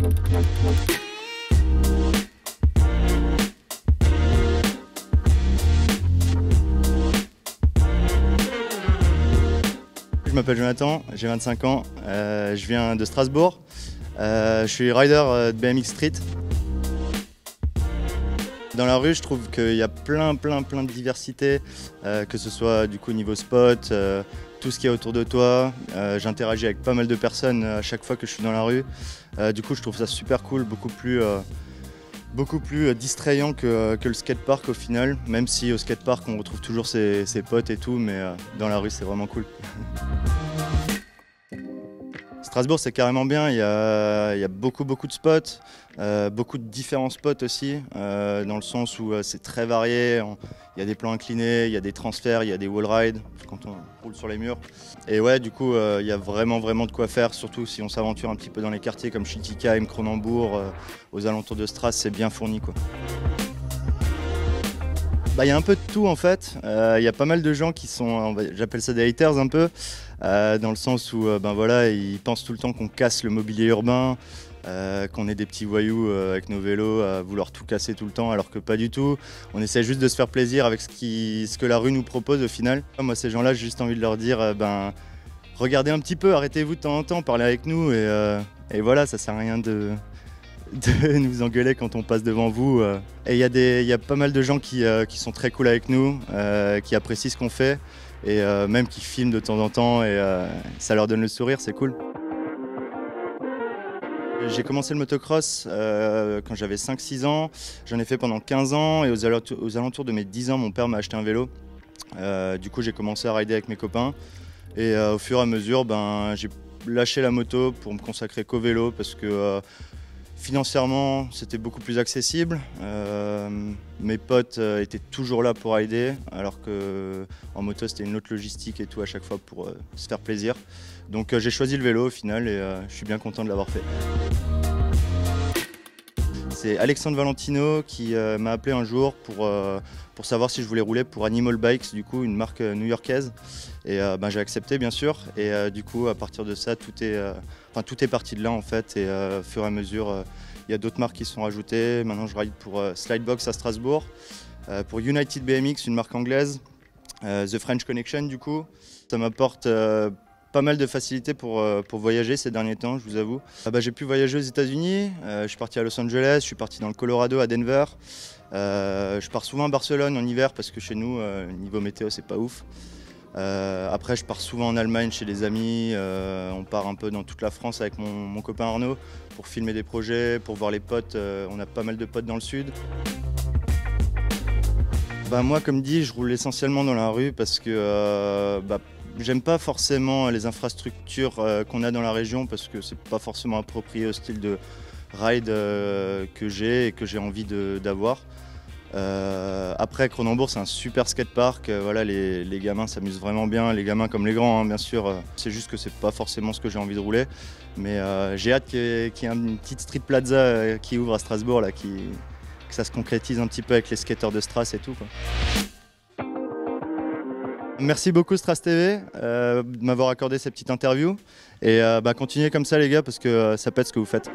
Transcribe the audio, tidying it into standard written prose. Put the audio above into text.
Je m'appelle Jonathan, j'ai 25 ans, je viens de Strasbourg. Je suis rider de BMX Street. Dans la rue, je trouve qu'il y a plein de diversité, que ce soit du coup niveau spot, tout ce qu'il y a autour de toi. J'interagis avec pas mal de personnes à chaque fois que je suis dans la rue. Du coup, je trouve ça super cool, beaucoup plus distrayant que le skatepark au final, même si au skatepark on retrouve toujours ses potes et tout, mais dans la rue c'est vraiment cool. Strasbourg c'est carrément bien, il y a beaucoup de spots, beaucoup de différents spots aussi, dans le sens où c'est très varié, il y a des plans inclinés, il y a des transferts, il y a des wall rides quand on roule sur les murs. Et ouais, du coup il y a vraiment de quoi faire, surtout si on s'aventure un petit peu dans les quartiers comme Schiltigheim, Cronenbourg, aux alentours de Stras, c'est bien fourni quoi. Il y a un peu de tout en fait, il y a pas mal de gens qui sont, j'appelle ça des haters un peu, dans le sens où voilà, ils pensent tout le temps qu'on casse le mobilier urbain, qu'on est des petits voyous avec nos vélos à vouloir tout casser tout le temps, alors que pas du tout. On essaie juste de se faire plaisir avec ce que la rue nous propose au final. Moi ces gens-là, j'ai juste envie de leur dire, regardez un petit peu, arrêtez-vous de temps en temps, parlez avec nous et voilà, ça sert à rien de nous engueuler quand on passe devant vous. Et il y a pas mal de gens qui sont très cool avec nous, qui apprécient ce qu'on fait et même qui filment de temps en temps et ça leur donne le sourire, c'est cool. J'ai commencé le motocross quand j'avais 5-6 ans, j'en ai fait pendant 15 ans et aux alentours de mes 10 ans, mon père m'a acheté un vélo. Du coup j'ai commencé à rider avec mes copains et au fur et à mesure j'ai lâché la moto pour me consacrer qu'au vélo parce que financièrement, c'était beaucoup plus accessible. Mes potes étaient toujours là pour rider, alors qu'en moto, c'était une autre logistique et tout à chaque fois pour se faire plaisir. Donc j'ai choisi le vélo au final et je suis bien content de l'avoir fait. C'est Alexandre Valentino qui m'a appelé un jour pour savoir si je voulais rouler pour Animal Bikes, du coup une marque new-yorkaise. Et j'ai accepté bien sûr. Et du coup à partir de ça, tout est parti de là en fait. Et au fur et à mesure, il y a d'autres marques qui sont rajoutées. Maintenant je ride pour Slidebox à Strasbourg, pour United BMX, une marque anglaise, The French Connection du coup. Ça m'apporte pas mal de facilité pour voyager ces derniers temps, je vous avoue. J'ai pu voyager aux États-Unis, je suis parti à Los Angeles, je suis parti dans le Colorado, à Denver. Je pars souvent à Barcelone en hiver parce que chez nous, niveau météo, c'est pas ouf. Après, je pars souvent en Allemagne chez des amis. On part un peu dans toute la France avec mon copain Arnaud pour filmer des projets, pour voir les potes. On a pas mal de potes dans le sud. Moi, comme dit, je roule essentiellement dans la rue parce que j'aime pas forcément les infrastructures qu'on a dans la région parce que c'est pas forcément approprié au style de ride que j'ai et que j'ai envie d'avoir. Après, Cronenbourg, c'est un super skatepark. Voilà, les gamins s'amusent vraiment bien, les gamins comme les grands, hein, bien sûr. C'est juste que c'est pas forcément ce que j'ai envie de rouler. Mais j'ai hâte qu'il y ait une petite street plaza qui ouvre à Strasbourg, là, que ça se concrétise un petit peu avec les skateurs de Stras et tout, quoi. Merci beaucoup Stras TV de m'avoir accordé cette petite interview. Et continuez comme ça les gars parce que ça pète ce que vous faites.